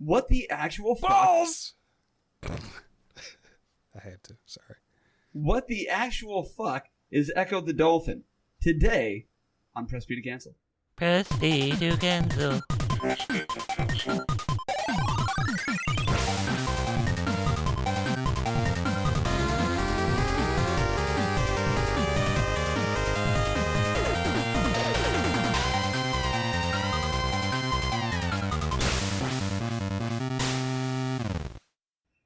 What the actual fuck? Balls! I had to. Sorry. What the actual fuck is Ecco the Dolphin? Today on Press B to Cancel. Press B to cancel.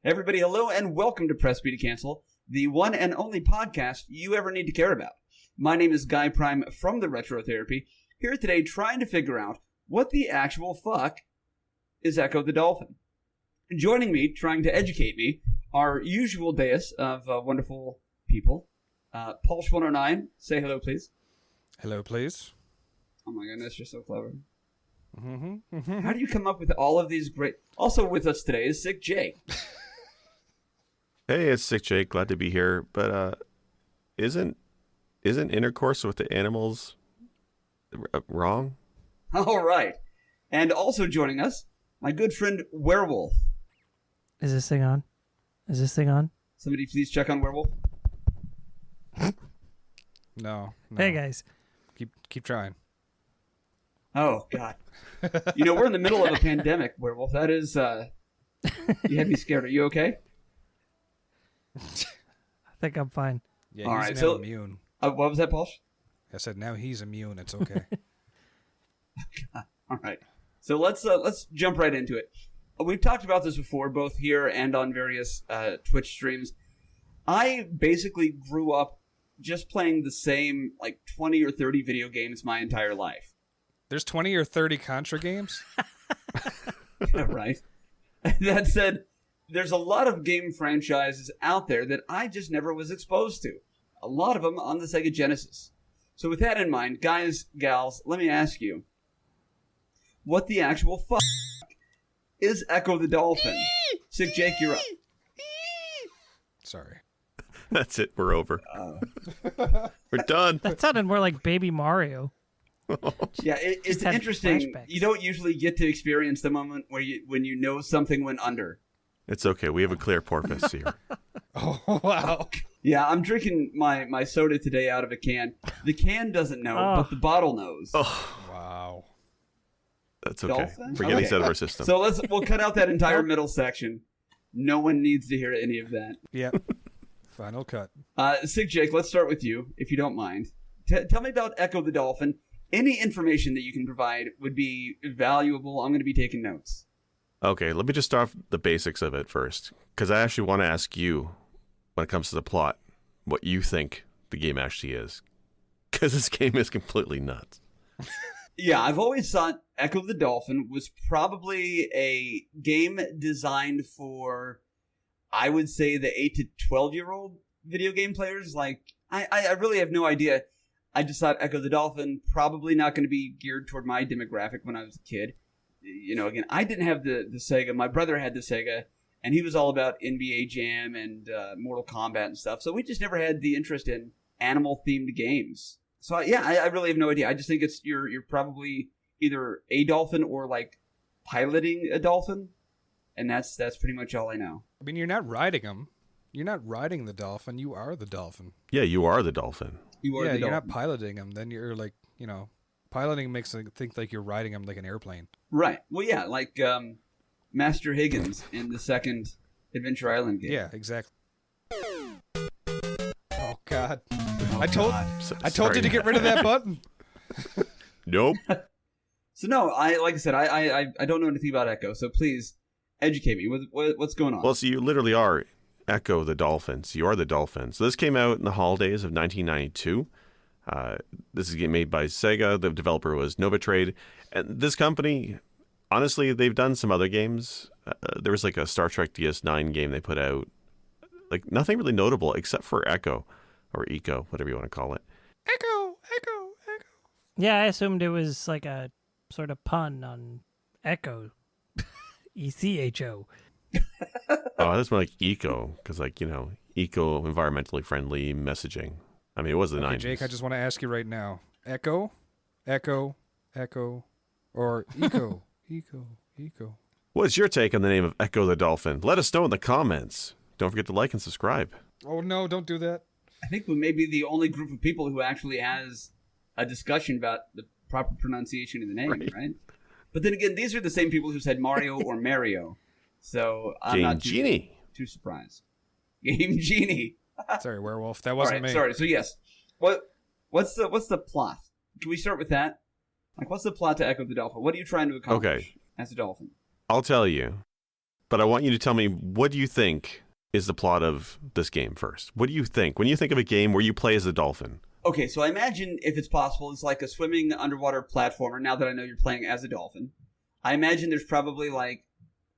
Everybody, hello and welcome to Press B to Cancel, the one and only podcast you ever need to care about. My name is Guy Prime from the Retro Therapy, here today trying to figure out what the actual fuck is Ecco the Dolphin. Joining me, trying to educate me, our usual dais of wonderful people. Pulse109, say hello, please. Hello, please. Oh my goodness, you're so clever. Mm-hmm. How do you come up with all of these great... Also with us today is Sick Jake. Hey, it's Sick Jake. Glad to be here. But isn't intercourse with the animals wrong? All right. And also joining us, my good friend Werewolf. Is this thing on? Somebody please check on Werewolf. No. Hey, guys. Keep trying. Oh, God. You know, we're in the middle of a pandemic, Werewolf. That is, you had me scared. Are you okay? I think I'm fine. Yeah, All he's right, now so- immune. What was that, Paul? I said now he's immune. It's okay. All right. So let's jump right into it. We've talked about this before, both here and on various Twitch streams. I basically grew up just playing the same, 20 or 30 video games my entire life. There's 20 or 30 Contra games? Yeah, right. That said, there's a lot of game franchises out there that I just never was exposed to. A lot of them on the Sega Genesis. So with that in mind, guys, gals, let me ask you, what the actual fuck is Ecco the Dolphin? Sick Jake, you're up. Sorry. That's it. We're over. We're done. That sounded more like Baby Mario. Yeah, it's Just had interesting. flashbacks. You don't usually get to experience the moment when you know something went under. It's okay. We have a clear porpoise here. Oh, wow. Yeah, I'm drinking my soda today out of a can. The can doesn't know, Oh. but the bottle knows. Oh, Wow. that's okay. Dolphin? We're getting Okay. out of our system. So we'll cut out that entire middle section. No one needs to hear any of that. Yep. Final cut. Sick Jake, let's start with you, if you don't mind. Tell me about Ecco the Dolphin. Any information that you can provide would be valuable. I'm going to be taking notes. Okay, let me just start off the basics of it first, because I actually want to ask you, when it comes to the plot, what you think the game actually is. Because this game is completely nuts. Yeah, I've always thought Ecco the Dolphin was probably a game designed for, I would say, the 8 to 12-year-old video game players. I really have no idea. I just thought Ecco the Dolphin probably not going to be geared toward my demographic when I was a kid. You know, again, I didn't have the Sega. My brother had the Sega, and he was all about NBA Jam and Mortal Kombat and stuff. So we just never had the interest in animal-themed games. So yeah, I really have no idea. I just think it's you're probably either a dolphin or piloting a dolphin, and that's pretty much all I know. I mean, you're not riding them. You're not riding the dolphin. You are the dolphin. Yeah, you are the dolphin. You are Yeah, the you're dolphin. not piloting them. Then you're piloting makes it think like you're riding them like an airplane. Right. Well, yeah, Master Higgins in the second Adventure Island game. Yeah, exactly. Oh God! I told Sorry. you to get rid of that button. Nope. So no, like I said, I don't know anything about Echo, so please educate me. What's going on? Well, so you literally are Ecco the Dolphins. You are the Dolphin. So this came out in the holidays of 1992. This is a game made by Sega. The developer was Novatrade. And this company, honestly, they've done some other games. There was a Star Trek DS9 game they put out. Nothing really notable except for Echo, or Eco, whatever you want to call it. Echo. Yeah, I assumed it was like a sort of pun on Echo. ECHO. Oh, that's more like eco, because eco, environmentally friendly messaging. I mean, it was the 90s. Jake, I just want to ask you right now: Echo, or Eco, Eco. What's your take on the name of Ecco the Dolphin? Let us know in the comments. Don't forget to like and subscribe. Oh no, don't do that. I think we may be the only group of people who actually has a discussion about the proper pronunciation of the name, right? But then again, these are the same people who said Mario or Mario. So I'm Game not Genie. too surprised. Game Genie. Sorry, werewolf. That wasn't me. Sorry. So yes. What's the plot? Can we start with that? Like, what's the plot to Ecco the Dolphin? What are you trying to accomplish as a dolphin? I'll tell you, but I want you to tell me, what do you think is the plot of this game first? What do you think? When you think of a game where you play as a dolphin. Okay, so I imagine, if it's possible, it's like a swimming underwater platformer, now that I know you're playing as a dolphin. I imagine there's probably, like,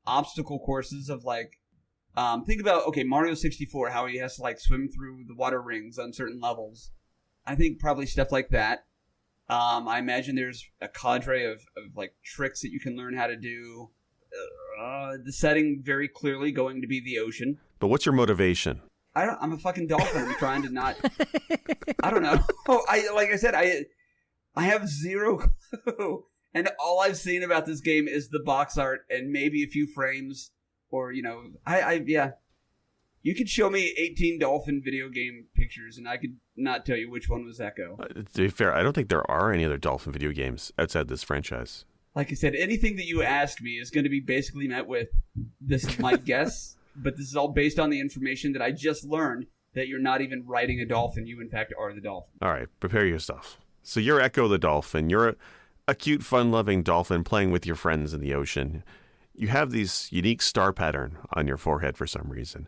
obstacle courses of, like, think about, okay, Mario 64, how he has to, like, swim through the water rings on certain levels. I think probably stuff like that. I imagine there's a cadre of like, tricks that you can learn how to do. The setting very clearly going to be the ocean. But what's your motivation? I'm a fucking dolphin. I'm trying to not... I don't know. Like I said, I have zero clue. And all I've seen about this game is the box art and maybe a few frames. Or, yeah. You could show me 18 dolphin video game pictures and I could not tell you which one was Ecco. To be fair, I don't think there are any other dolphin video games outside this franchise. Like I said, anything that you asked me is going to be basically met with, this is my guess, but this is all based on the information that I just learned, that you're not even riding a dolphin. You, in fact, are the dolphin. All right, prepare yourself. So you're Ecco the Dolphin. You're a cute, fun-loving dolphin playing with your friends in the ocean. You have these unique star pattern on your forehead for some reason.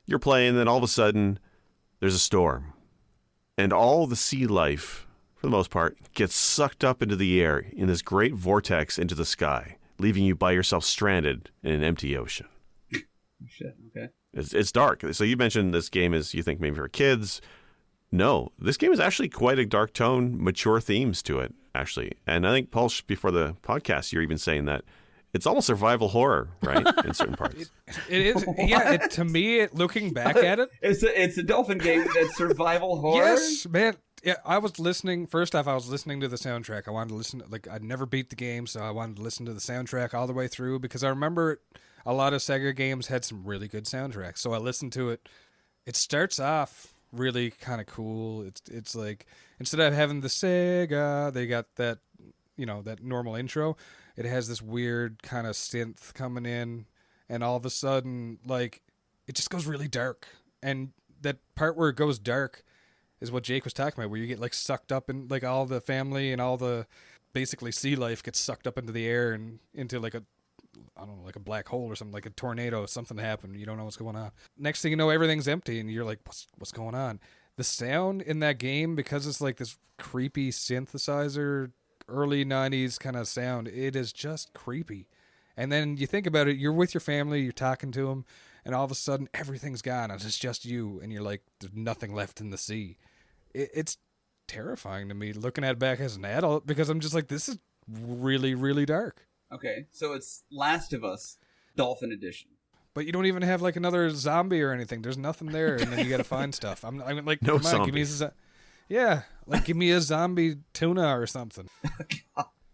You're playing, then all of a sudden, there's a storm. And all the sea life, for the most part, gets sucked up into the air in this great vortex into the sky, leaving you by yourself stranded in an empty ocean. Shit, okay. It's dark. So you mentioned this game is, you think, maybe for kids. No, this game is actually quite a dark tone, mature themes to it, actually. And I think, Paul, before the podcast, you're even saying that it's almost survival horror, right? In certain parts. It is. Yeah, to me, looking back at it. It's a dolphin game that's survival horror? Yes, man. Yeah, I was listening. First off, I was listening to the soundtrack. I wanted to listen. I'd never beat the game, so I wanted to listen to the soundtrack all the way through because I remember a lot of Sega games had some really good soundtracks. So I listened to it. It starts off really kind of cool. It's like, instead of having the Sega, they got that, that normal intro. It has this weird kind of synth coming in, and all of a sudden, like, it just goes really dark. And that part where it goes dark is what Jake was talking about, where you get, like, sucked up in, like, all the family and all the basically sea life gets sucked up into the air and into, like, like a black hole or something, like a tornado, something happened. You don't know what's going on. Next thing you know, everything's empty, and you're like, what's going on? The sound in that game, because it's like this creepy synthesizer, early 90s kind of sound, it is just creepy. And then you think about it, you're with your family, you're talking to them, and all of a sudden everything's gone and it's just you, and you're like, there's nothing left in the sea. It's terrifying to me looking at it back as an adult, because I'm just like, this is really, really dark. Okay, so it's Last of Us Dolphin Edition. But you don't even have like another zombie or anything. There's nothing there, and then you got to find stuff. I'm like, no come on, give me give me a zombie tuna or something.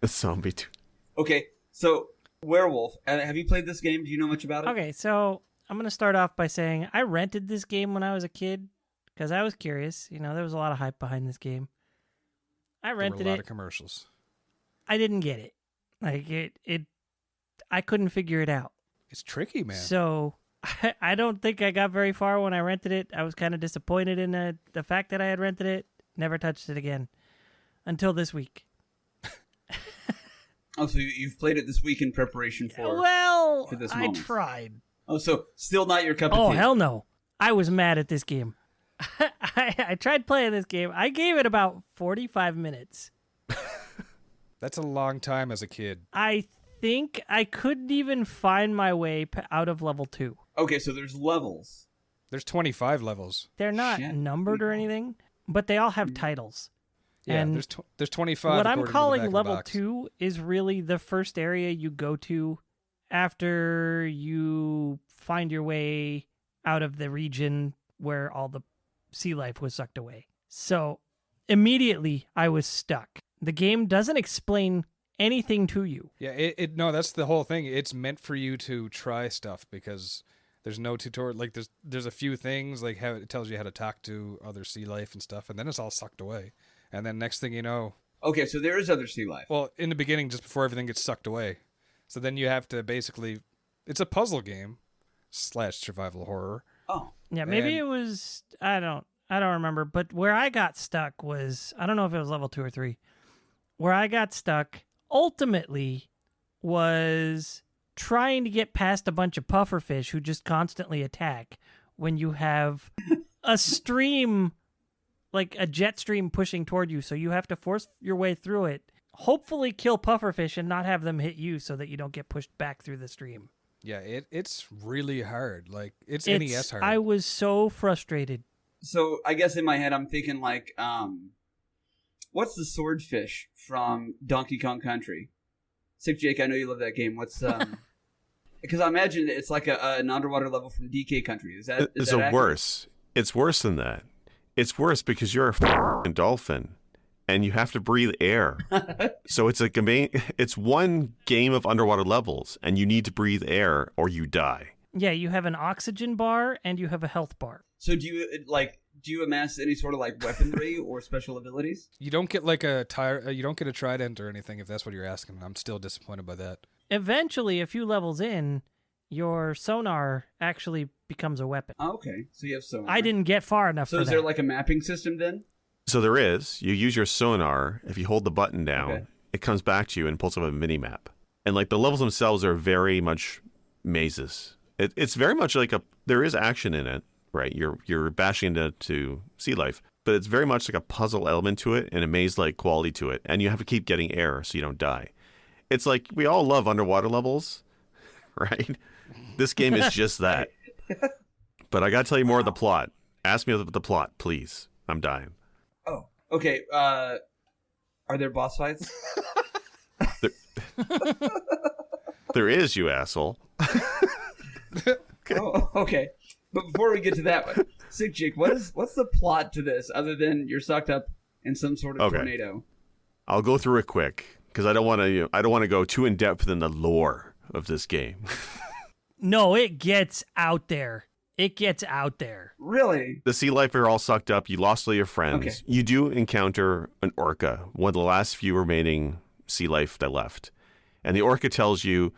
A zombie tuna. Okay, so Werewolf. Have you played this game? Do you know much about it? Okay, so I'm gonna start off by saying I rented this game when I was a kid because I was curious. There was a lot of hype behind this game. I rented There were a lot it. of commercials. I didn't get it. Like it. I couldn't figure it out. It's tricky, man. So I don't think I got very far when I rented it. I was kind of disappointed in the fact that I had rented it. Never touched it again until this week. Oh, so you've played it this week in preparation for this I moment. tried. Oh, so still not your cup of tea. Oh, hell no. I was mad at this game. I tried playing this game. I gave it about 45 minutes. That's a long time as a kid. I think I couldn't even find my way out of level 2. Okay, so there's levels. There's 25 levels. They're not Shit. numbered or anything, but they all have titles. Yeah, And there's 25. what I'm according to the calling back of the level box. 2 is really the first area you go to after you find your way out of the region where all the sea life was sucked away. So immediately I was stuck. The game doesn't explain anything to you. Yeah, no, that's the whole thing. It's meant for you to try stuff because there's no tutorial. Like there's a few things like how it tells you how to talk to other sea life and stuff, and then it's all sucked away. And then next thing you know, Okay, so there is other sea life. well, in the beginning, just before everything gets sucked away, so then you have to basically, it's a puzzle game / survival horror. Oh, Yeah, maybe And- it was I don't remember, but where I got stuck was I don't know if it was level 2 or 3. Where I got stuck ultimately was trying to get past a bunch of pufferfish who just constantly attack when you have a stream, like a jet stream pushing toward you, so you have to force your way through it. Hopefully kill pufferfish and not have them hit you so that you don't get pushed back through the stream. Yeah, it's really hard. Like it's NES hard. I was so frustrated. so I guess in my head I'm thinking like, what's the swordfish from Donkey Kong Country? Sick Jake, I know you love that game. What's because I imagine it's like an underwater level from DK Country. Is that It's accurate? worse. It's worse than that. It's worse because you're a f***ing dolphin, and you have to breathe air. So it's it's one game of underwater levels, and you need to breathe air or you die. Yeah, you have an oxygen bar and you have a health bar. So do you amass any sort of like weaponry or special abilities? You don't get like you don't get a trident or anything if that's what you're asking. I'm still disappointed by that. Eventually, a few levels in, your sonar actually becomes a weapon. Oh, okay, so you have sonar. I didn't get far enough So for is that. there like a mapping system then? So there is. You use your sonar. If you hold the button down, Okay. it comes back to you and pulls up a mini map. And like the levels themselves are very much mazes. It's very much like there is action in it, right? You're bashing into sea life, but it's very much like a puzzle element to it and a maze-like quality to it. And you have to keep getting air so you don't die. It's like we all love underwater levels, right? This game is just that. But I got to tell you more of the plot. Ask me about the plot, please. I'm dying. Oh, okay. Are there boss fights? There is, you asshole. Oh, okay. But before we get to that one, Sick Jake, what's the plot to this other than you're sucked up in some sort of Okay. tornado? I'll go through it quick because I don't want to go too in depth in the lore of this game. No, it gets out there. It gets out there. Really? The sea life are all sucked up. You lost all your friends. Okay. You do encounter an orca, one of the last few remaining sea life that left. And the orca tells you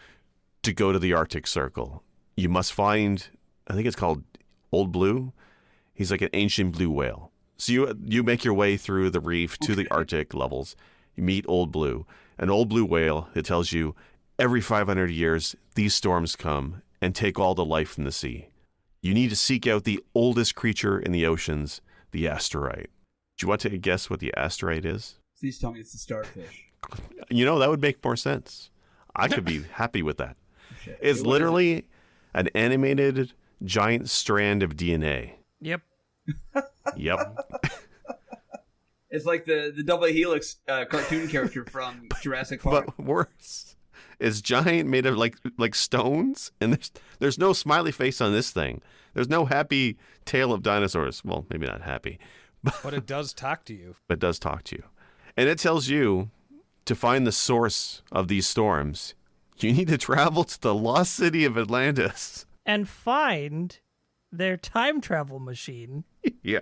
to go to the Arctic Circle. You must find, I think it's called Old Blue. He's like an ancient blue whale. So you make your way through the reef to the Arctic levels. You meet Old Blue. An old blue whale that tells you every 500 years these storms come and take all the life from the sea. You need to seek out the oldest creature in the oceans, the asteroid. Do you want to guess what the asteroid is? Please tell me it's the starfish. You know, that would make more sense. I could be happy with that. Okay. It's What is it? literally an animated giant strand of DNA. Yep. Yep. It's like the double helix cartoon character from Jurassic Park. But worse. It's giant, made of like stones, and there's no smiley face on this thing. There's no happy tale of dinosaurs. Well, maybe not happy, But it does talk to you. but it does talk to you. And it tells you to find the source of these storms, you need to travel to the lost city of Atlantis. And find their time travel machine Yeah.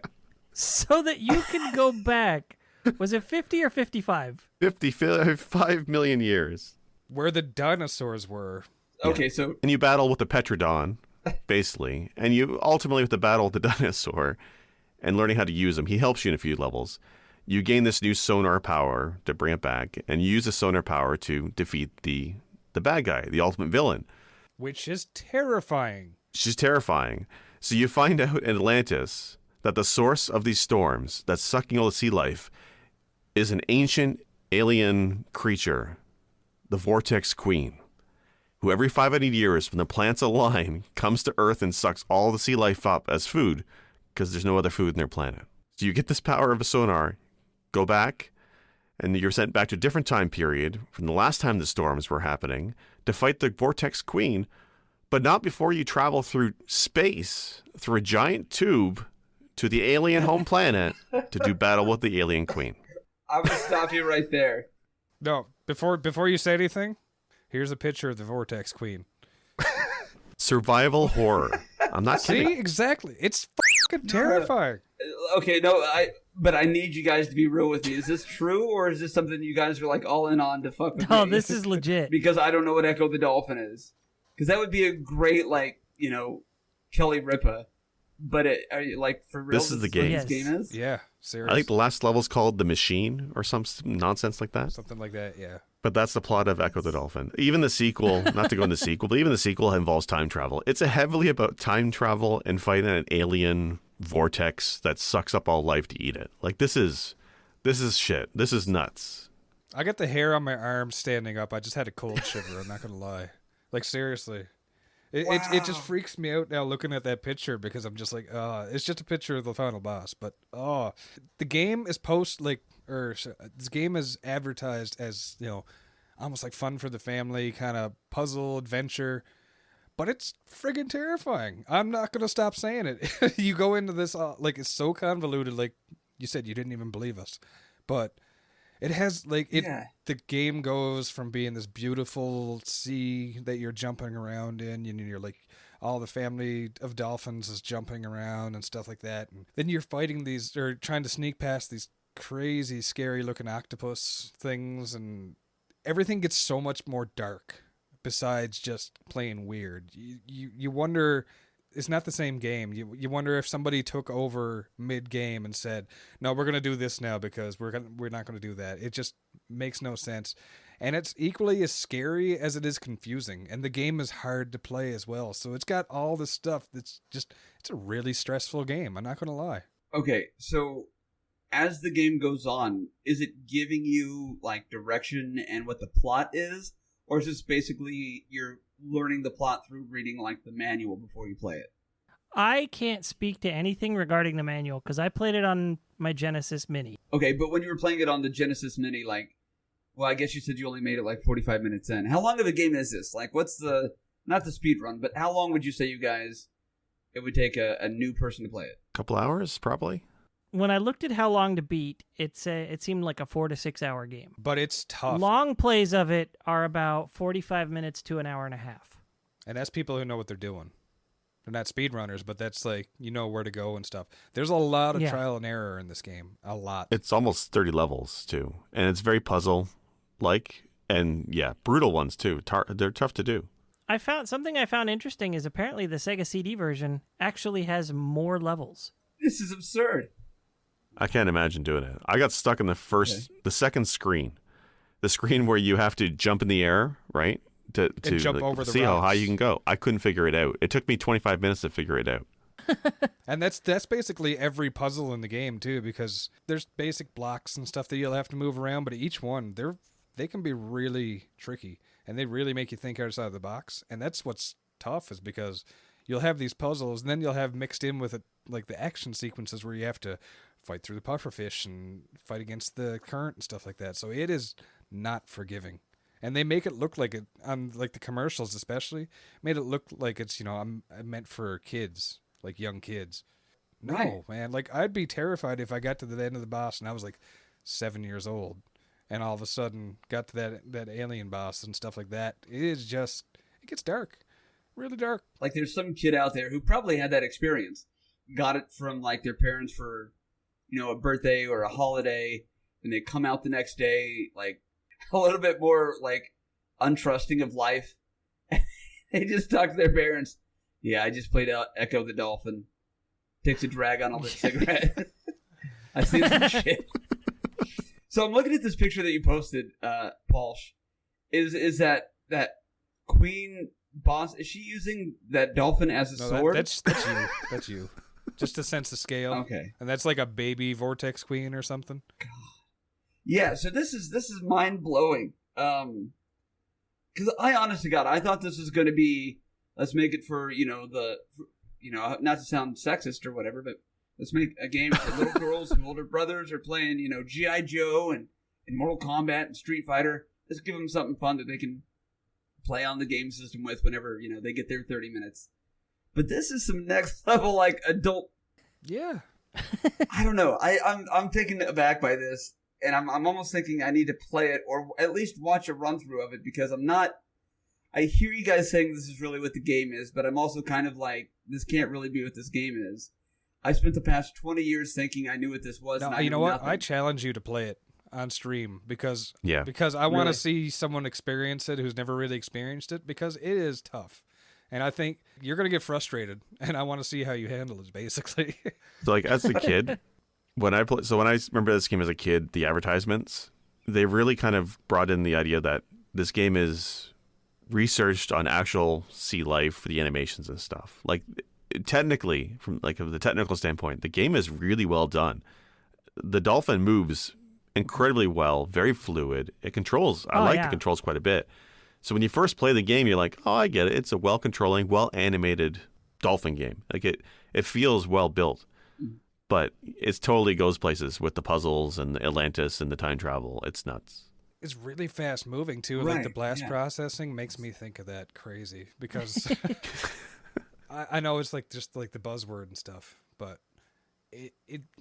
so that you can go back. Was it 50 or 55? 55 million years. Where the dinosaurs were. Okay, so And you battle with the Petrodon, basically. And you ultimately with the battle with the dinosaur and learning how to use them. He helps you in a few levels. You gain this new sonar power to bring it back, and you use the sonar power to defeat the bad guy, the ultimate villain. Which is terrifying. She's terrifying. So you find out in Atlantis that the source of these storms that's sucking all the sea life is an ancient alien creature, the Vortex Queen, who every 500 years, when the planets align, comes to Earth and sucks all the sea life up as food because there's no other food in their planet. So you get this power of a sonar, go back, and you're sent back to a different time period from the last time the storms were happening to fight the Vortex Queen, but not before you travel through space, through a giant tube to the alien home planet to do battle with the alien queen. I'm gonna stop you right there. No, before you say anything, here's a picture of the Vortex Queen. Survival horror. I'm not kidding. See, exactly. It's fucking terrifying. Okay, but I need you guys to be real with me. Is this true, or is this something you guys are like all in on to fuck with No, me? this is legit. Because I don't know what Ecco the Dolphin is. Because that would be a great, like, Kelly Ripa. But for real, This is the game. What this game is? Yeah, seriously. I think the last level's called The Machine or some nonsense like that. Something like that, yeah. But that's the plot of Ecco the Dolphin. Even the sequel, not to go into the sequel, but even the sequel involves time travel. It's heavily about time travel and fighting an alien vortex that sucks up all life to eat it. Like, this is shit. This is nuts. I got the hair on my arm standing up. I just had a cold shiver, I'm not going to lie. Like, seriously. It just freaks me out now looking at that picture because I'm just like, it's just a picture of the final boss. But, the game is this game is advertised as, almost like fun for the family, kind of puzzle, adventure. But it's friggin' terrifying. I'm not going to stop saying it. You go into this, it's so convoluted, like you said, you didn't even believe us. But it has, the game goes from being this beautiful sea that you're jumping around in, and you're like, all the family of dolphins is jumping around and stuff like that. And then you're fighting or trying to sneak past these crazy, scary looking octopus things, and everything gets so much more dark besides just playing weird. You wonder, it's not the same game. You wonder if somebody took over mid-game and said, no, we're going to do this now because we're not going to do that. It just makes no sense. And it's equally as scary as it is confusing. And the game is hard to play as well. So it's got all this stuff that's just, it's a really stressful game. I'm not going to lie. Okay, so as the game goes on, is it giving you, like, direction and what the plot is? Or is this basically you're learning the plot through reading, like, the manual before you play it? I can't speak to anything regarding the manual because I played it on my Genesis Mini. Okay, but when you were playing it on the Genesis Mini, I guess you said you only made it like 45 minutes in. How long of a game is this? Like, what's not the speed run, but how long would you say it would take a new person to play it? A couple hours, probably. When I looked at how long to beat, it seemed like a 4 to 6 hour game. But it's tough. Long plays of it are about 45 minutes to an hour and a half. And that's people who know what they're doing. They're not speedrunners, but that's like, where to go and stuff. There's a lot of trial and error in this game. A lot. It's almost 30 levels, too. And it's very puzzle-like. And, yeah, brutal ones, too. They're tough to do. Something I found interesting is apparently the Sega CD version actually has more levels. This is absurd. I can't imagine doing it. I got stuck in the second screen. The screen where you have to jump in the air, right? To jump over the see how rocks. high you can go. I couldn't figure it out. It took me 25 minutes to figure it out. And that's basically every puzzle in the game too, because there's basic blocks and stuff that you'll have to move around, but each one they can be really tricky and they really make you think outside the box. And that's what's tough, is because you'll have these puzzles and then you'll have mixed in with it like the action sequences where you have to fight through the pufferfish and fight against the current and stuff like that. So it is not forgiving. And they make it look like it, on like the commercials especially, made it look like it's, meant for kids, like young kids. No, Right. Man, like I'd be terrified if I got to the end of the boss and I was like 7 years old and all of a sudden got to that alien boss and stuff like that. It gets dark, really dark. Like, there's some kid out there who probably had that experience. Got it from, like, their parents for, a birthday or a holiday, and they come out the next day, like, a little bit more, like, untrusting of life. They just talk to their parents. Yeah, I just played out Ecco the Dolphin. Takes a drag on a lit cigarette. I see some shit. So I'm looking at this picture that you posted, Paulsh. Is that queen boss? Is she using that dolphin as a sword? That's you. That's you. Just to sense the scale. Okay. And that's like a baby vortex queen or something. Yeah. So this is mind blowing. Because I honest to God, I thought this was going to be, let's make it for not to sound sexist or whatever, but let's make a game for little girls and older brothers are playing, G.I. Joe and Mortal Kombat and Street Fighter. Let's give them something fun that they can play on the game system with whenever, they get their 30 minutes. But this is some next level, like, adult. Yeah. I don't know. I'm taken aback by this. and I'm almost thinking I need to play it or at least watch a run through of it because I'm not. I hear you guys saying this is really what the game is, but I'm also kind of like, this can't really be what this game is. I spent the past 20 years thinking I knew what this was. No, and you know what? nothing. I challenge you to play it on stream because I want Really? to see someone experience it who's never really experienced it because it is tough. And I think you're going to get frustrated, and I want to see how you handle it, basically. So, like, as a kid, when I remember this game as a kid, the advertisements, they really kind of brought in the idea that this game is researched on actual sea life, the animations and stuff. Like, technically, from like the technical standpoint, the game is really well done. The dolphin moves incredibly well, very fluid. It controls. I like the controls quite a bit. So when you first play the game, you're like, oh, I get it. It's a well-controlling, well-animated dolphin game. Like it feels well built, but it totally goes places with the puzzles and the Atlantis and the time travel. It's nuts. It's really fast moving too. Right, Like the blast processing makes me think of that crazy because I know it's like just like the buzzword and stuff, but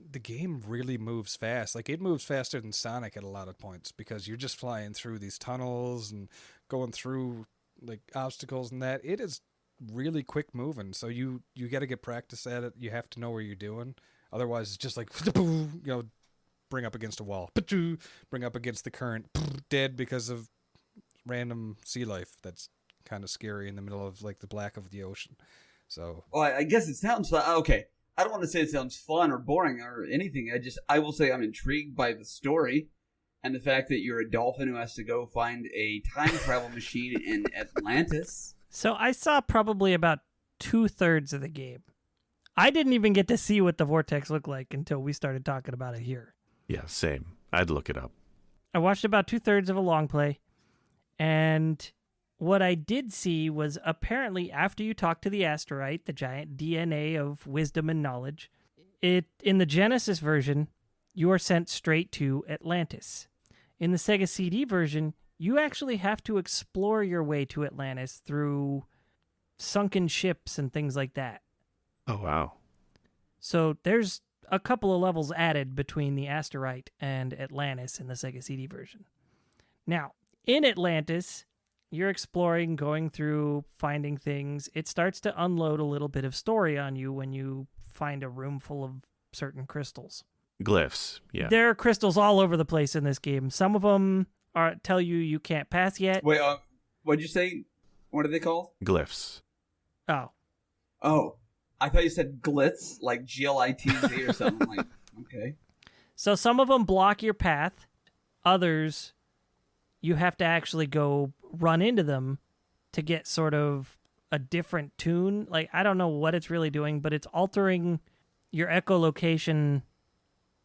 the game really moves fast. Like it moves faster than Sonic at a lot of points because you're just flying through these tunnels and going through like obstacles and that. It is really quick moving. So you got to get practice at it. You have to know what you're doing. Otherwise it's just like, bring up against a wall, bring up against the current, dead because of random sea life. That's kind of scary in the middle of like the black of the ocean. So, well, I guess it sounds okay. I don't want to say it sounds fun or boring or anything. I will say I'm intrigued by the story and the fact that you're a dolphin who has to go find a time travel machine in Atlantis. So I saw probably about 2/3 of the game. I didn't even get to see what the vortex looked like until we started talking about it here. Yeah, same. I'd look it up. I watched about 2/3 of a long play, and what I did see was apparently after you talk to the asteroid, the giant DNA of wisdom and knowledge, in the Genesis version, you are sent straight to Atlantis. In the Sega CD version, you actually have to explore your way to Atlantis through sunken ships and things like that. Oh, wow. So there's a couple of levels added between the asteroid and Atlantis in the Sega CD version. Now, in Atlantis, you're exploring, going through, finding things. It starts to unload a little bit of story on you when you find a room full of certain crystals. Glyphs, yeah. There are crystals all over the place in this game. Some of them tell you can't pass yet. Wait, what'd you say? What are they called? Glyphs. Oh, I thought you said glitz, like GLITZ or something. Like, okay. So some of them block your path. Others, you have to actually go run into them to get sort of a different tune. Like, I don't know what it's really doing, but it's altering your echolocation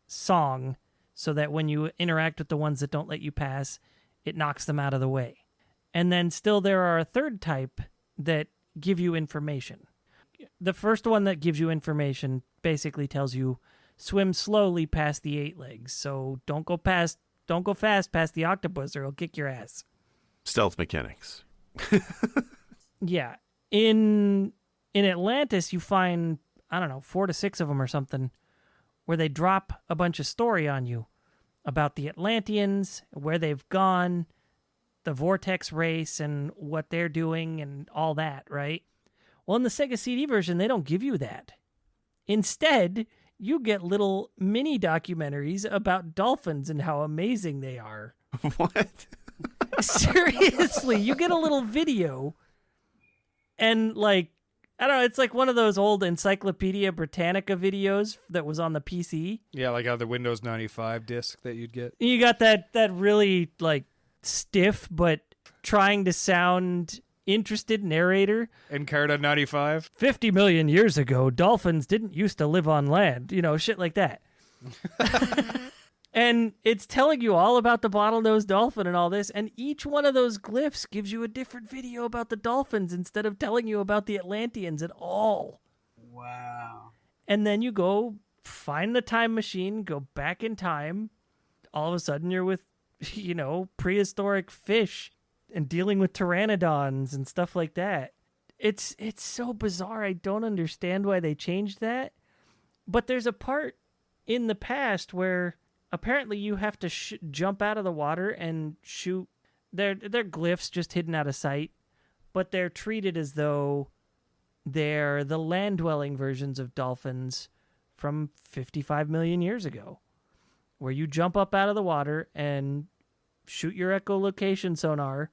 song so that when you interact with the ones that don't let you pass, it knocks them out of the way. And then still there are a third type that give you information. The first one that gives you information basically tells you swim slowly past the 8 legs. So don't go fast past the octopus or it'll kick your ass. Stealth mechanics. Yeah. In Atlantis, you find, I don't know, 4 to 6 of them or something, where they drop a bunch of story on you about the Atlanteans, where they've gone, the vortex race, and what they're doing, and all that, right? Well, in the Sega CD version, they don't give you that. Instead, you get little mini documentaries about dolphins and how amazing they are. What? Seriously, you get a little video, and like, I don't know, it's like one of those old Encyclopedia Britannica videos that was on the PC. Yeah, like the Windows 95 disc that you'd get. You got that really like stiff but trying to sound interested narrator. Encarta 95. 50 million years ago, dolphins didn't used to live on land. You know, shit like that. And it's telling you all about the bottlenose dolphin and all this, and each one of those glyphs gives you a different video about the dolphins instead of telling you about the Atlanteans at all. Wow. And then you go find the time machine, go back in time. All of a sudden you're with, you know, prehistoric fish and dealing with pteranodons and stuff like that. It's so bizarre. I don't understand why they changed that. But there's a part in the past where apparently you have to jump out of the water and shoot. They're glyphs just hidden out of sight, but they're treated as though they're the land-dwelling versions of dolphins from 55 million years ago, where you jump up out of the water and shoot your echolocation sonar,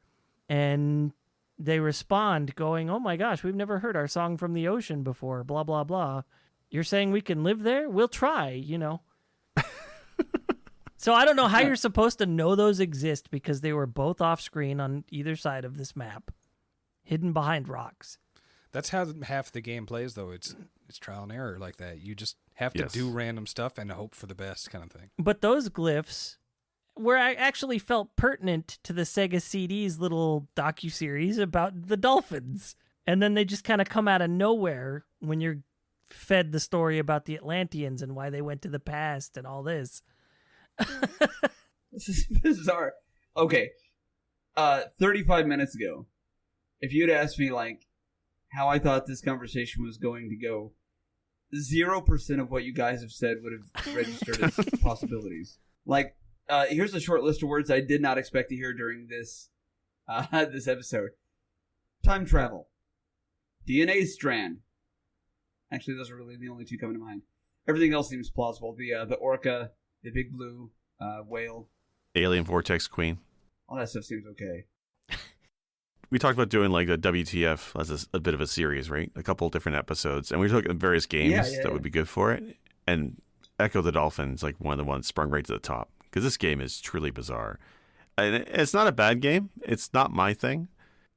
and they respond going, "Oh my gosh, we've never heard our song from the ocean before, blah, blah, blah. You're saying we can live there? We'll try, you know." So I don't know how you're supposed to know those exist because they were both off screen on either side of this map, hidden behind rocks. That's how half the game plays, though. It's trial and error like that. You just have to do random stuff and hope for the best kind of thing. But those glyphs were actually felt pertinent to the Sega CD's little docuseries about the dolphins. And then they just kind of come out of nowhere when you're fed the story about the Atlanteans and why they went to the past and all this. This is bizarre. Okay. 35 minutes ago, if you'd asked me, like, how I thought this conversation was going to go, 0% of what you guys have said would have registered as possibilities. Like, here's a short list of words I did not expect to hear during this this episode. Time travel. DNA strand. Actually, those are really the only two coming to mind. Everything else seems plausible. The orca, the big blue whale. Alien Vortex Queen. All that stuff seems okay. We talked about doing like the WTF as a bit of a series, right? A couple different episodes. And we took various games that would be good for it. And Ecco the Dolphin is like one of the ones sprung right to the top. Because this game is truly bizarre. And it's not a bad game. It's not my thing.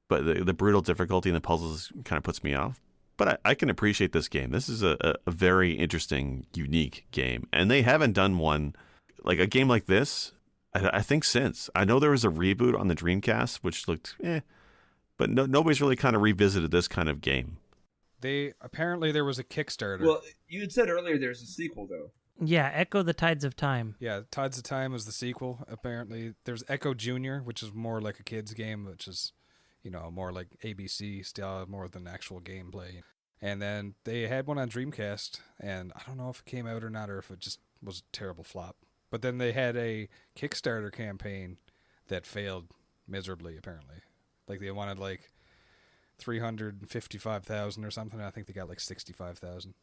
But the brutal difficulty and the puzzles kind of puts me off. But I can appreciate this game. This is a very interesting, unique game. And they haven't done one, like a game like this, I think since. I know there was a reboot on the Dreamcast, which looked but nobody's really kind of revisited this kind of game. Apparently there was a Kickstarter. Well, you had said earlier there's a sequel, though. Yeah, Echo the Tides of Time. Yeah, Tides of Time was the sequel, apparently. There's Echo Junior, which is more like a kid's game, which is, more like ABC style, more than actual gameplay. And then they had one on Dreamcast, and I don't know if it came out or not, or if it just was a terrible flop. But then they had a Kickstarter campaign that failed miserably, apparently. Like, they wanted, like, $355,000 or something. I think they got, like, $65,000.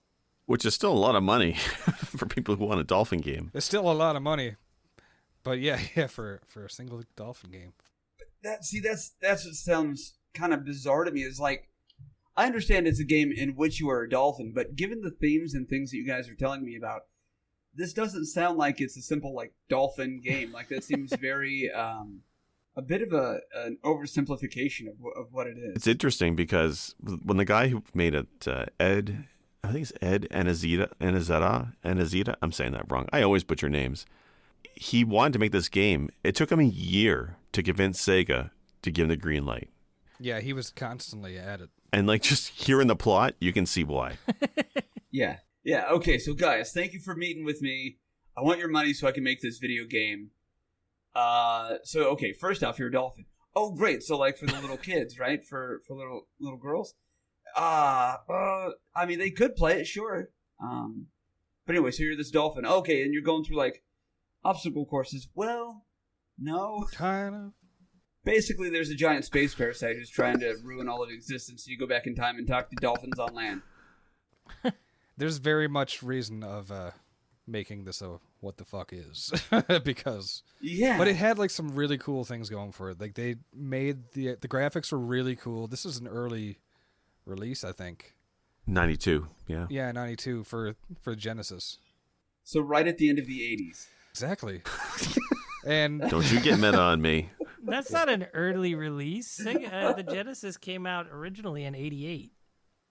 Which is still a lot of money for people who want a dolphin game. It's still a lot of money. But, yeah, for a single dolphin game. That's what sounds kind of bizarre to me. Is like, I understand it's a game in which you are a dolphin, but given the themes and things that you guys are telling me about, this doesn't sound like it's a simple, like, dolphin game. Like, that seems very... a bit of an oversimplification of what it is. It's interesting because when the guy who made it, Ed Anazita, I'm saying that wrong. I always butcher names. He wanted to make this game. It took him a year to convince Sega to give him the green light. Yeah, he was constantly at it. And like just hearing the plot, you can see why. Yeah. Okay, so guys, thank you for meeting with me. I want your money so I can make this video game. Okay, first off, you're a dolphin. Oh, great. So, like, for the little kids, right? For little girls? I mean, they could play it, sure. But anyway, so you're this dolphin. Okay, and you're going through, like, obstacle courses. Well, no. Kind of. Basically, there's a giant space parasite who's trying to ruin all of existence, so you go back in time and talk to dolphins on land. There's very much reason of, making this a what the fuck is because but it had like some really cool things going for it. Like they made the graphics were really cool. This is an early release, I think. 92, yeah. Yeah, 92 for Genesis. So right at the end of the 80s. Exactly. And don't you get meta on me. That's not an early release. The Genesis came out originally in 88.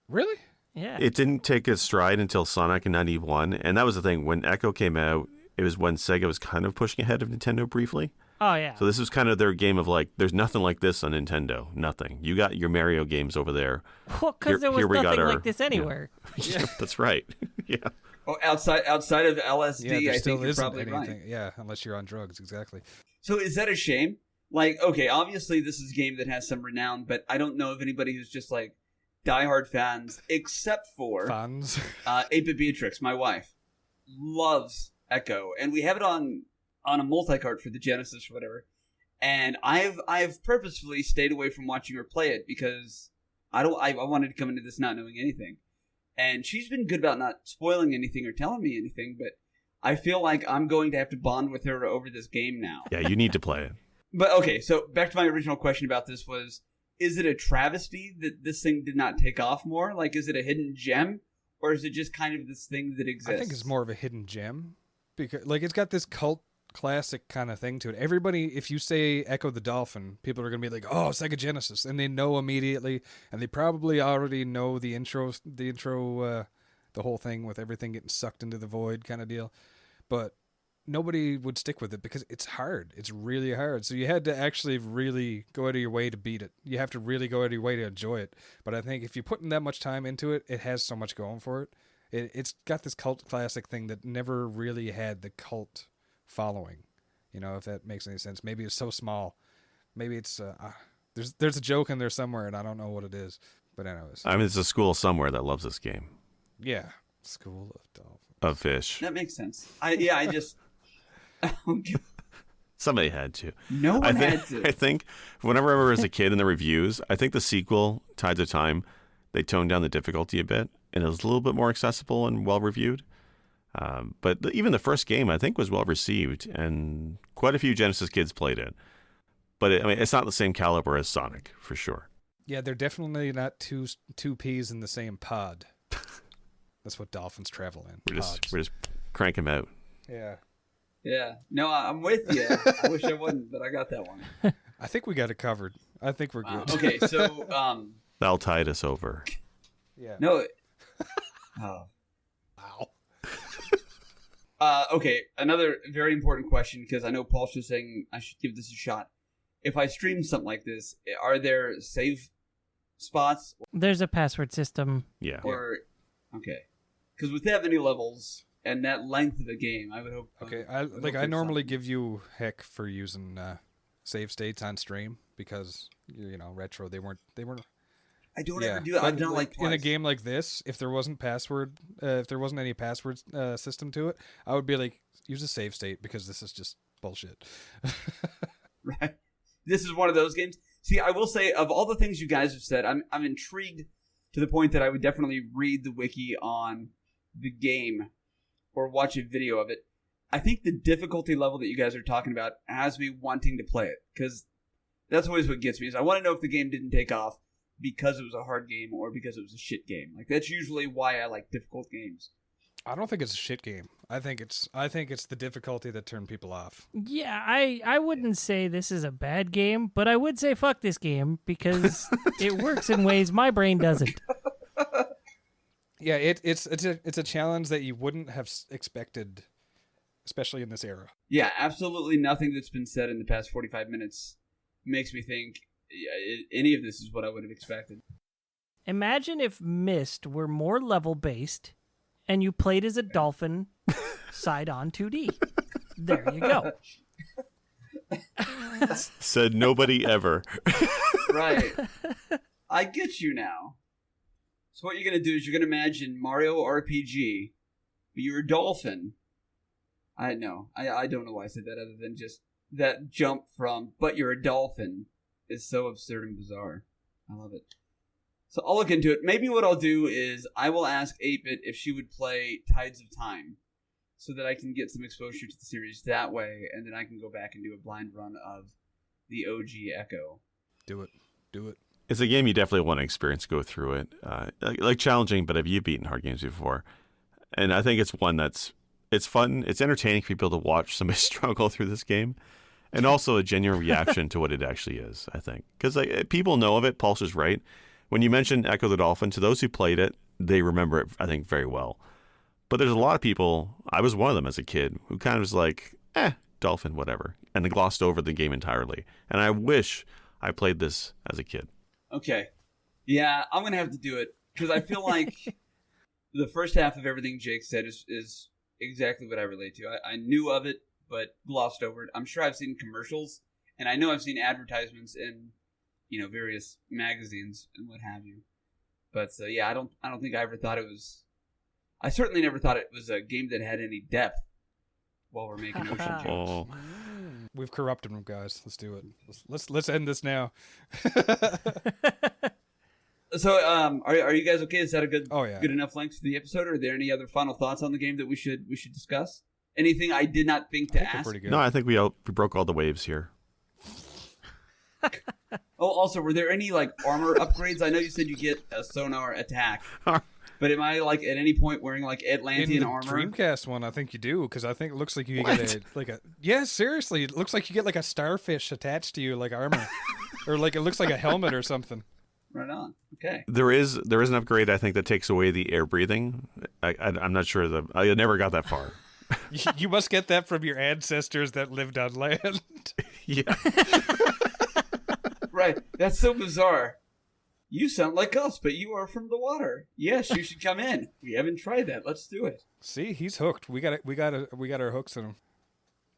Really? Yeah. It didn't take its stride until Sonic in 91, and that was the thing. When Echo came out, it was when Sega was kind of pushing ahead of Nintendo briefly. Oh, yeah. So this was kind of their game of like, there's nothing like this on Nintendo. Nothing. You got your Mario games over there. Well, because there was nothing like this anywhere. Yeah, that's right. Yeah. Oh, outside of LSD, I think you're probably anything. right. Yeah, unless you're on drugs, exactly. So is that a shame? Like, okay, obviously this is a game that has some renown, but I don't know of anybody who's just like, diehard fans, except for 8-Bit Beatrix, my wife, loves Echo, and we have it on on a multi-cart for the Genesis or whatever. And I've purposefully stayed away from watching her play it because I wanted to come into this not knowing anything. And she's been good about not spoiling anything or telling me anything, but I feel like I'm going to have to bond with her over this game now. Yeah, you need to play it. But okay, so back to my original question about this was, is it a travesty that this thing did not take off more? Like, is it a hidden gem? Or is it just kind of this thing that exists? I think it's more of a hidden gem because, like, it's got this cult classic kind of thing to it. Everybody, if you say Ecco the Dolphin, people are going to be like, "Oh, Sega Genesis," and they know immediately, and they probably already know the intro, the whole thing with everything getting sucked into the void kind of deal. But nobody would stick with it because it's hard. It's really hard. So you had to actually really go out of your way to beat it. You have to really go out of your way to enjoy it. But I think if you're putting that much time into it, it has so much going for it. It's got this cult classic thing that never really had the cult following. You know, if that makes any sense. Maybe it's so small. Maybe it's there's a joke in there somewhere and I don't know what it is. But anyways. I mean, there's a school somewhere that loves this game. Yeah. School of Dolphins. Of fish. That makes sense. I just... Somebody had to. No one had to. I think whenever I was a kid in the reviews, I think the sequel, Tides of Time, they toned down the difficulty a bit, and it was a little bit more accessible and well-reviewed. But even the first game, I think, was well-received, and quite a few Genesis kids played it. But it's not the same caliber as Sonic, for sure. Yeah, they're definitely not two peas in the same pod. That's what dolphins travel in. We're just crank them out. Yeah. Yeah. No, I'm with you. I wish I wouldn't, but I got that one. I think we got it covered. I think we're good. Okay, so... That'll tide us over. Yeah. No. Oh. Wow. Okay, another very important question, because I know Paul's just saying I should give this a shot. If I stream something like this, are there save spots? There's a password system. Yeah. Or... Okay. Because with that many levels and that length of a game, I would hope... Okay, I normally give you heck for using save states on stream because, you know, retro, they weren't... I don't ever do that. I've done like twice. In a game like this, if there wasn't any password system to it, I would be like, use a save state because this is just bullshit. Right. This is one of those games. See, I will say, of all the things you guys have said, I'm intrigued to the point that I would definitely read the wiki on the game or watch a video of it. I think the difficulty level that you guys are talking about has me wanting to play it, because that's always what gets me, is I want to know if the game didn't take off because it was a hard game or because it was a shit game. Like, that's usually why I like difficult games. I don't think it's a shit game. I think it's the difficulty that turned people off. Yeah, I wouldn't say this is a bad game, but I would say fuck this game because it works in ways my brain doesn't. Yeah, it's a challenge that you wouldn't have expected, especially in this era. Yeah, absolutely nothing that's been said in the past 45 minutes makes me think any of this is what I would have expected. Imagine if Myst were more level-based and you played as a dolphin side-on 2D. There you go. Said nobody ever. Right. I get you now. So what you're going to do is you're going to imagine Mario RPG, but you're a dolphin. I know. I don't know why I said that other than just that jump from, but you're a dolphin is so absurd and bizarre. I love it. So I'll look into it. Maybe what I'll do is I will ask 8-Bit if she would play Tides of Time so that I can get some exposure to the series that way, and then I can go back and do a blind run of the OG Echo. Do it. It's a game you definitely want to experience, go through it. Like challenging, but have you beaten hard games before? And I think it's one it's fun, it's entertaining for people to watch somebody struggle through this game, and also a genuine reaction to what it actually is, I think. Because people know of it, Pulse is right. When you mentioned Ecco the Dolphin, to those who played it, they remember it, I think, very well. But there's a lot of people, I was one of them as a kid, who kind of was like, dolphin, whatever, and they glossed over the game entirely. And I wish I played this as a kid. Okay. Yeah, I'm going to have to do it, because I feel like the first half of everything Jake said is exactly what I relate to. I knew of it, but glossed over it. I'm sure I've seen commercials, and I know I've seen advertisements in, various magazines and what have you. But yeah, I don't think I ever thought it was. I certainly never thought it was a game that had any depth while we're making ocean jokes. Oh, We've corrupted them, guys. Let's do it. Let's end this now. So, are you guys okay? Is that a good Oh, yeah. good enough length for the episode? Or are there any other final thoughts on the game that we should discuss? Anything I did not think to I think we're ask? pretty good. no, I think we broke all the waves here. Oh, also, were there any like armor upgrades? I know you said you get a sonar attack, but am I like at any point wearing like In Atlantean the armor? Dreamcast one, I think you do, because I think it looks like you What? get yeah, seriously, it looks like you get like a starfish attached to you, like armor, or like it looks like a helmet or something. Right on. Okay. There is an upgrade I think that takes away the air breathing. I'm not sure I never got that far. You must get that from your ancestors that lived on land. Yeah. Right. That's so bizarre. You sound like us, but you are from the water. Yes, you should come in. We haven't tried that. Let's do it. See, he's hooked. We got our hooks in him.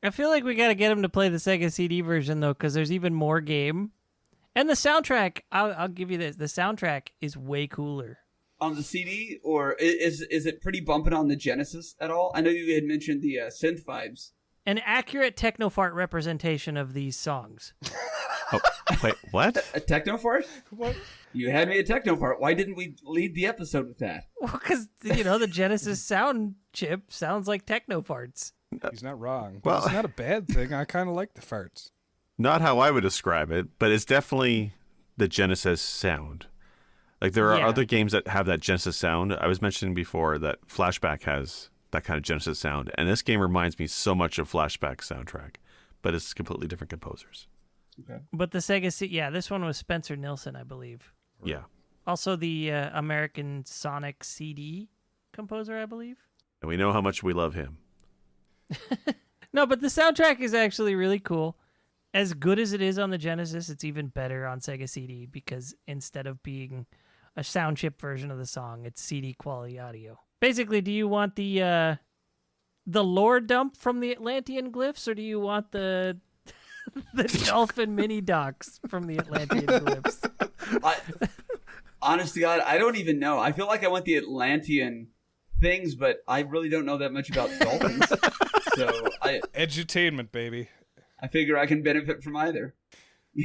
I feel like we got to get him to play the Sega CD version though, because there's even more game, and the soundtrack. I'll give you this: the soundtrack is way cooler. On the CD, or is it pretty bumping on the Genesis at all? I know you had mentioned the synth vibes. An accurate technofart representation of these songs. Oh, wait, what? A techno fart? What? You had me a techno fart. Why didn't we lead the episode with that? Well, because the Genesis sound chip sounds like technofarts. He's not wrong. Well- Well, it's not a bad thing. I kind of like the farts. Not how I would describe it, but it's definitely the Genesis sound. Like there are Yeah. other games that have that Genesis sound. I was mentioning before that Flashback has that kind of Genesis sound, and this game reminds me so much of Flashback's soundtrack, but it's completely different composers. Okay. But the Sega this one was Spencer Nilsson, I believe. Yeah. Also the American Sonic CD composer, I believe. And we know how much we love him. No, but the soundtrack is actually really cool. As good as it is on the Genesis, it's even better on Sega CD because instead of being a sound chip version of the song, it's CD quality audio. Basically, do you want the lore dump from the Atlantean glyphs, or do you want the dolphin mini docs from the Atlantean glyphs? Honest to God, I don't even know. I feel like I want the Atlantean things, but I really don't know that much about dolphins. So Edutainment, baby. I figure I can benefit from either.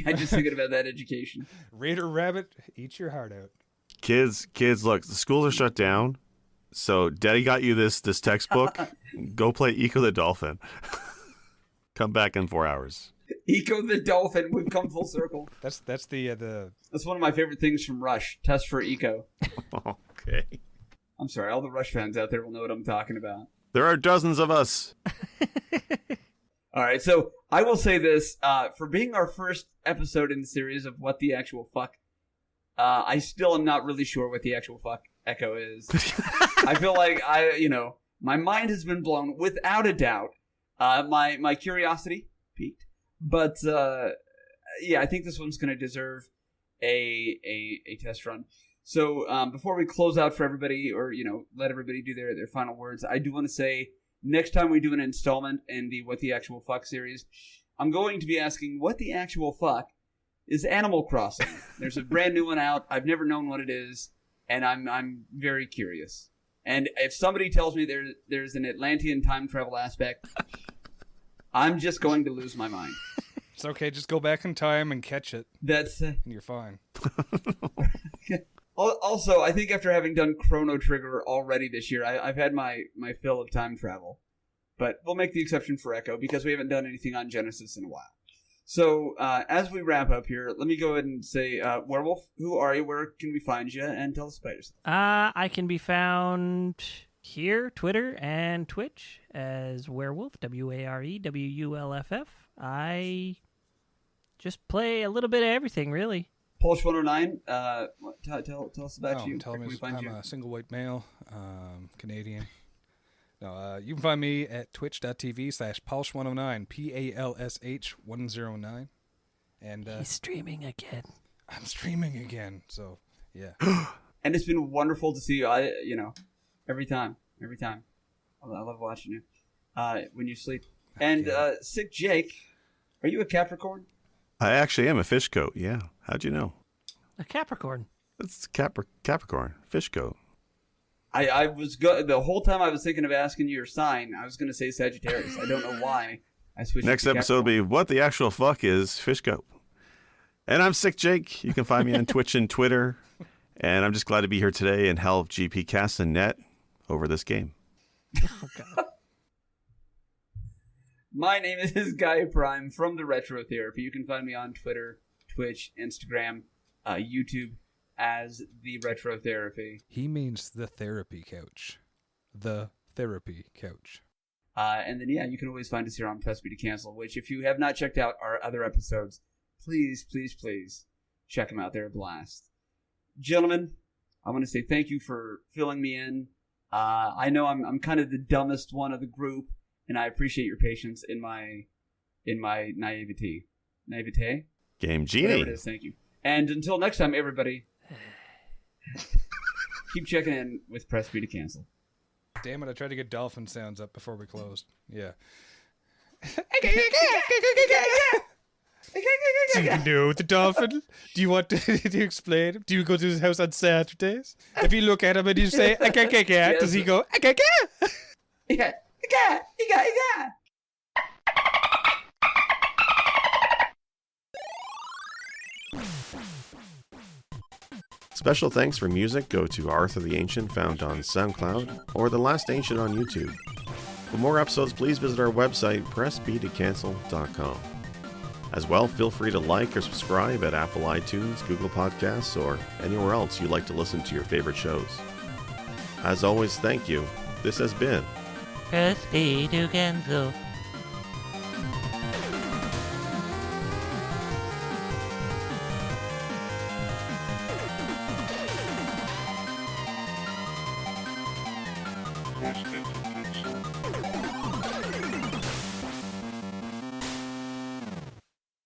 I just thinking about that education. Raider Rabbit, eat your heart out. Kids, look, the schools are shut down, so Daddy got you this textbook. Go play Ecco the Dolphin. Come back in 4 hours. Ecco the Dolphin. We've come full circle. That's the That's one of my favorite things from Rush. Test for Eco. Okay. I'm sorry, all the Rush fans out there will know what I'm talking about. There are dozens of us. All right, so I will say this. For being our first episode in the series of What the Actual Fuck, I still am not really sure what the actual fuck Echo is. I feel like my mind has been blown without a doubt. My curiosity peaked. But, yeah, I think this one's going to deserve a test run. So before we close out for everybody, or let everybody do their final words, I do want to say next time we do an installment in the What the Actual Fuck series, I'm going to be asking what the actual fuck is Animal Crossing. There's a brand new one out. I've never known what it is, and I'm very curious. And if somebody tells me there's an Atlantean time travel aspect, I'm just going to lose my mind. It's okay. Just go back in time and catch it, That's and you're fine. Also, I think after having done Chrono Trigger already this year, I've had my fill of time travel. But we'll make the exception for Echo because we haven't done anything on Genesis in a while. So as we wrap up here, let me go ahead and say, Werewolf, who are you? Where can we find you? And tell us about yourself. I can be found here, Twitter, and Twitch as Werewolf, WareWulff. I just play a little bit of everything, really. Polish 109, tell us about you. Tell Where me can we find I'm you? a single white male, Canadian. No, you can find me at twitch.tv/Palsh109, PALSH109. And He's streaming again. I'm streaming again, so yeah. And it's been wonderful to see you. Every time. I love watching you when you sleep. And Sick Jake, are you a Capricorn? I actually am a fish coat. Yeah. How'd you know? A Capricorn. It's Capricorn. Fish coat. I was the whole time I was thinking of asking you your sign. I was going to say Sagittarius. I don't know why I switched. Next episode will be what the actual fuck is Fishgo. And I'm Sick Jake. You can find me on Twitch and Twitter. And I'm just glad to be here today and help GP Cast and Net over this game. Oh, God. My name is Guy Prime from the Retro Therapy. You can find me on Twitter, Twitch, Instagram, YouTube as the Retro Therapy. He means the therapy couch. The therapy couch. And then, yeah, you can always find us here on Press B to Cancel, which if you have not checked out our other episodes, please, please, please check them out. They're a blast. Gentlemen, I want to say thank you for filling me in. I know I'm kind of the dumbest one of the group, and I appreciate your patience in my naivety. Naivete? Game Genie. Whatever it is, thank you. And until next time, everybody, keep checking in with Press B to Cancel. Damn it, I tried to get dolphin sounds up before we closed. Yeah. Do you know the dolphin? Do you want to explain? Do you go to his house on Saturdays? If you look at him and you say, yes. Does he go, Yeah. Special thanks for music go to Arthur the Ancient, found on SoundCloud, or The Last Ancient on YouTube. For more episodes, please visit our website, pressbtocancel.com. As well, feel free to like or subscribe at Apple iTunes, Google Podcasts, or anywhere else you like to listen to your favorite shows. As always, thank you. This has been Press B to cancel.